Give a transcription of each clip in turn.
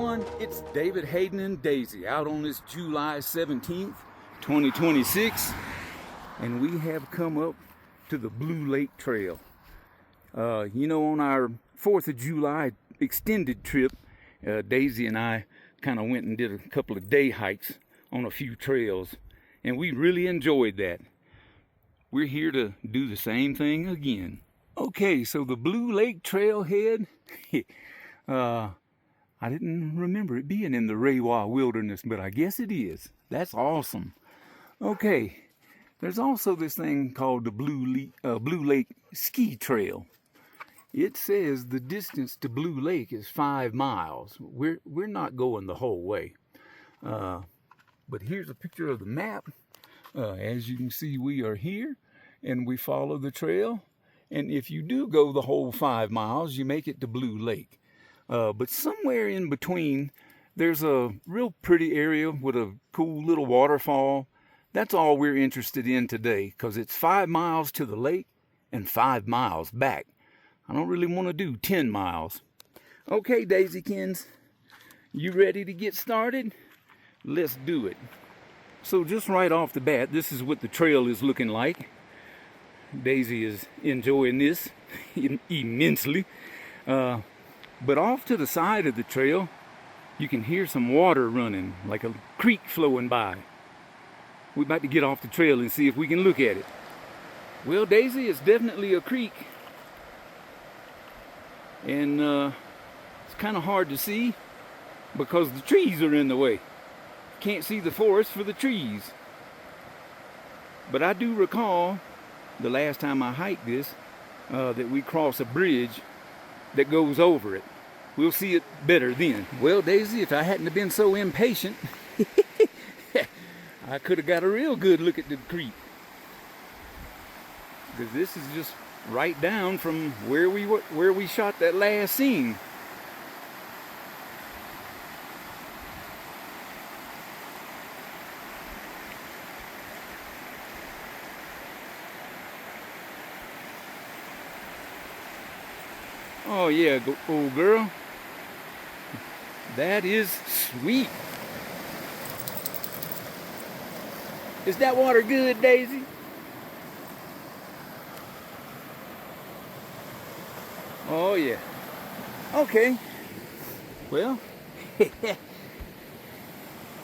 everyone, it's David, Hayden, and Daisy out on this July 17th, 2026, and we have come up to the Blue Lake Trail. On our 4th of July extended trip, Daisy and I kind of went and did a couple of day hikes on a few trails, and we really enjoyed that. We're here to do the same thing again. Okay, so the Blue Lake Trailhead, I didn't remember it being in the Rewa Wilderness, but I guess it is. That's awesome. Okay, there's also this thing called the Blue Lake Ski Trail. It says the distance to Blue Lake is 5 miles. We're not going the whole way. But here's a picture of the map. As you can see, we are here, and we follow the trail. And if you do go the whole 5 miles, you make it to Blue Lake. But somewhere in between, there's a real pretty area with a cool little waterfall. That's all we're interested in today, because it's 5 miles to the lake and 5 miles back. I don't really want to do 10 miles. Okay, Daisykins, you ready to get started? Let's do it. So just right off the bat, this is what the trail is looking like. Daisy is enjoying this immensely. But off to the side of the trail, you can hear some water running, like a creek flowing by. We're about to get off the trail and see if we can look at it. Well, Daisy, it's definitely a creek. And it's kind of hard to see because the trees are in the way. Can't see the forest for the trees. But I do recall the last time I hiked this, that we cross a bridge that goes over it. We'll see it better then. Well, Daisy, if I hadn't have been so impatient, I could have got a real good look at the creek. Because this is just right down from where we shot that last scene. Oh yeah, old girl. That is sweet. Is that water good, Daisy? Oh yeah. Okay. Well,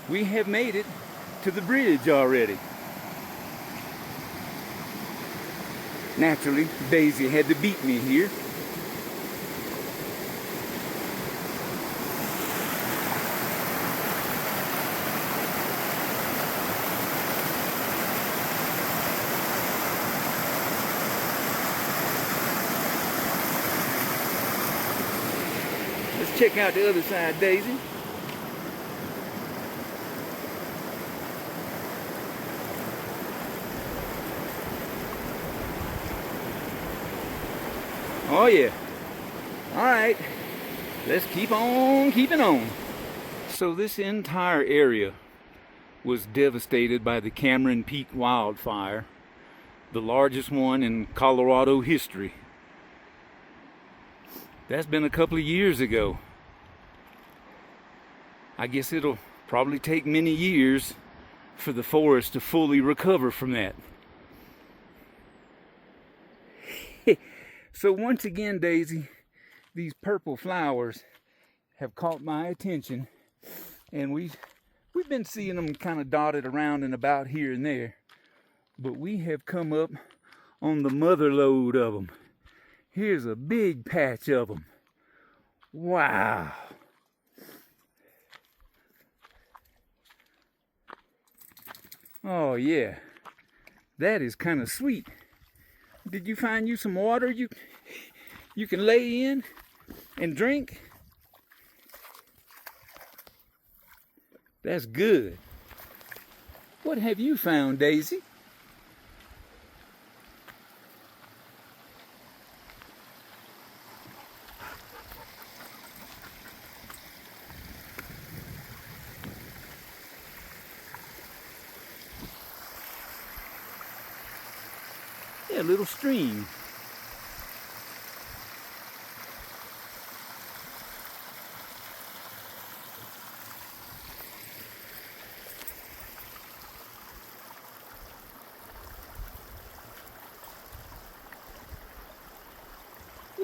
we have made it to the bridge already. Naturally, Daisy had to beat me here. Let's check out the other side, Daisy. Oh yeah. All right. Let's keep on keeping on. So this entire area was devastated by the Cameron Peak wildfire, the largest one in Colorado history. That's been a couple of years ago. I guess it'll probably take many years for the forest to fully recover from that. So once again, Daisy, these purple flowers have caught my attention, and we've been seeing them kind of dotted around and about here and there, but we have come up on the mother lode of them. Here's a big patch of them. Wow. Oh yeah, that is kind of sweet. Did you find you some water you can lay in and drink? That's good. What have you found, Daisy? Yeah, a little stream.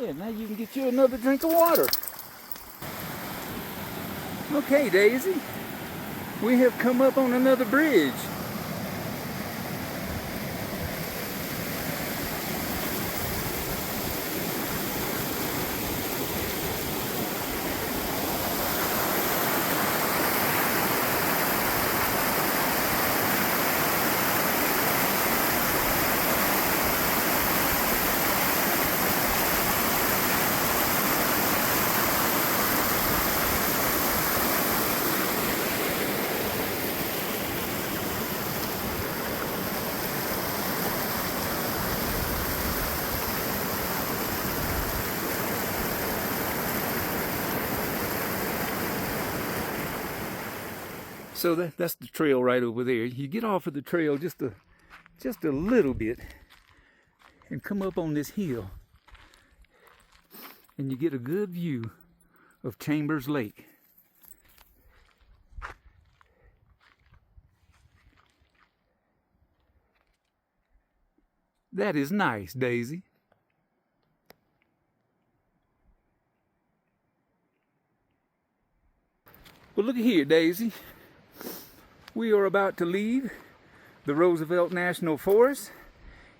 Yeah, now you can get you another drink of water. Okay, Daisy, we have come up on another bridge. So that's the trail right over there. You get off of the trail just a little bit and come up on this hill, and you get a good view of Chambers Lake. That is nice, Daisy. Well, look here, Daisy. We are about to leave the Roosevelt National Forest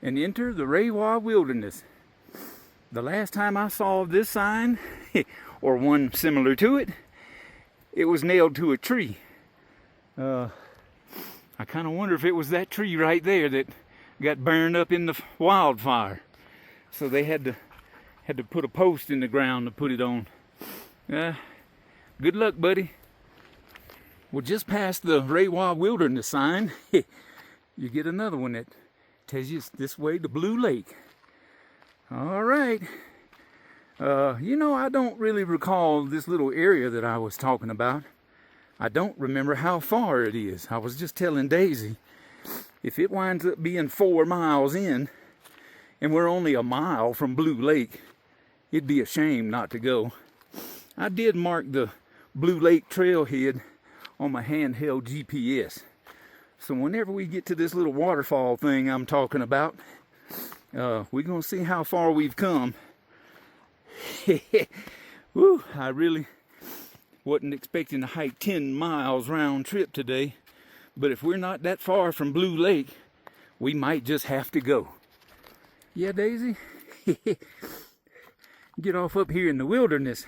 and enter the Rewa Wilderness. The last time I saw this sign, or one similar to it, it was nailed to a tree. I kind of wonder if it was that tree right there that got burned up in the wildfire. So they had to put a post in the ground to put it on. Good luck, buddy. Well, just past the Rewa Wilderness sign, you get another one that tells you it's this way to Blue Lake. All right. I don't really recall this little area that I was talking about. I don't remember how far it is. I was just telling Daisy, if it winds up being 4 miles in, and we're only a mile from Blue Lake, it'd be a shame not to go. I did mark the Blue Lake trailhead on my handheld GPS. So whenever we get to this little waterfall thing I'm talking about, we're going to see how far we've come. Woo, I really wasn't expecting to hike 10 miles round trip today, but if we're not that far from Blue Lake, we might just have to go. Yeah, Daisy? Get off up here in the wilderness.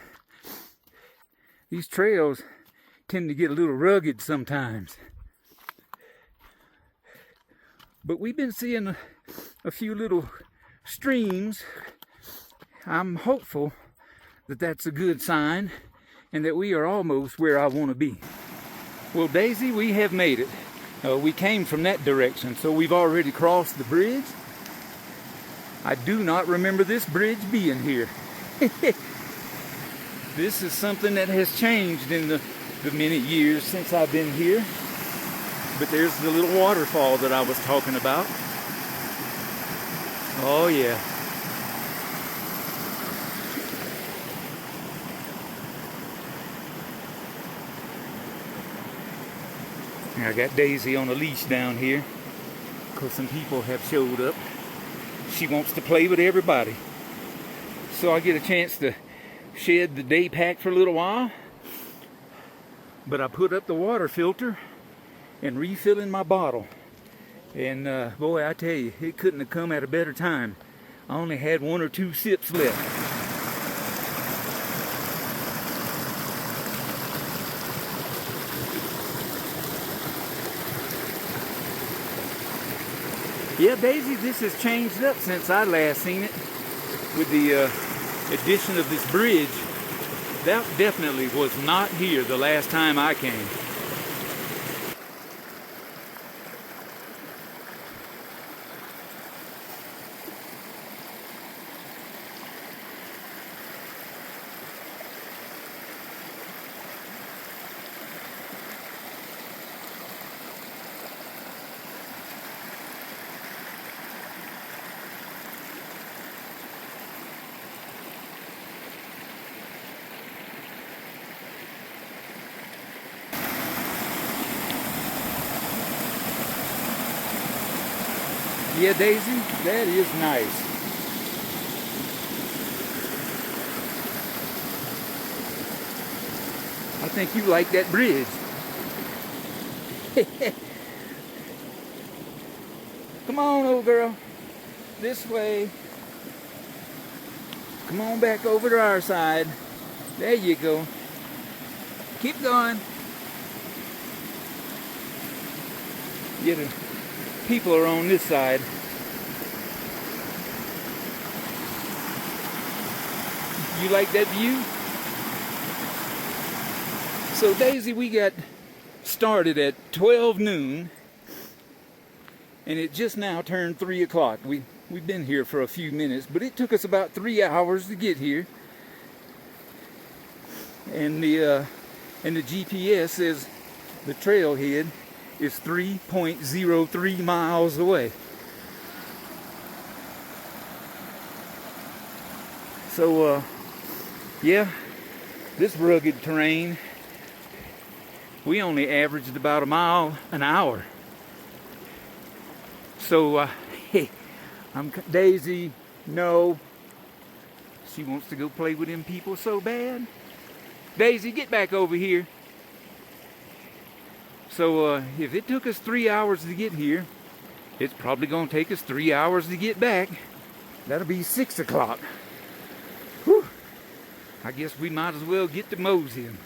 These trails tend to get a little rugged sometimes. But we've been seeing a few little streams. I'm hopeful that that's a good sign and that we are almost where I want to be. Well, Daisy, we have made it. We came from that direction, so we've already crossed the bridge. I do not remember this bridge being here. This is something that has changed in the many years since I've been here. But there's the little waterfall that I was talking about. Oh yeah. I got Daisy on a leash down here because some people have showed up. She wants to play with everybody. So I get a chance to shed the day pack for a little while. But I put up the water filter and refilling my bottle. And boy, I tell you, it couldn't have come at a better time. I only had 1 or 2 sips left. Yeah, Daisy, this has changed up since I last seen it with the addition of this bridge. That definitely was not here the last time I came. Yeah, Daisy, that is nice. think you like that bridge. Come on, old girl. This way. Come on back over to our side. There you go. Keep going. Yeah, the people are on this side. You like that view? So Daisy, we got started at 12 noon, and it just now turned 3 o'clock. We've been here for a few minutes, but it took us about 3 hours to get here. And the GPS says the trailhead is 3.03 miles away. So yeah, this rugged terrain, we only averaged about a mile an hour. So hey, Daisy, no, she wants to go play with them people so bad. Daisy, get back over here. So if it took us 3 hours to get here, it's probably going to take us 3 hours to get back. That'll be 6 o'clock. Whew. I guess we might as well get to moseying.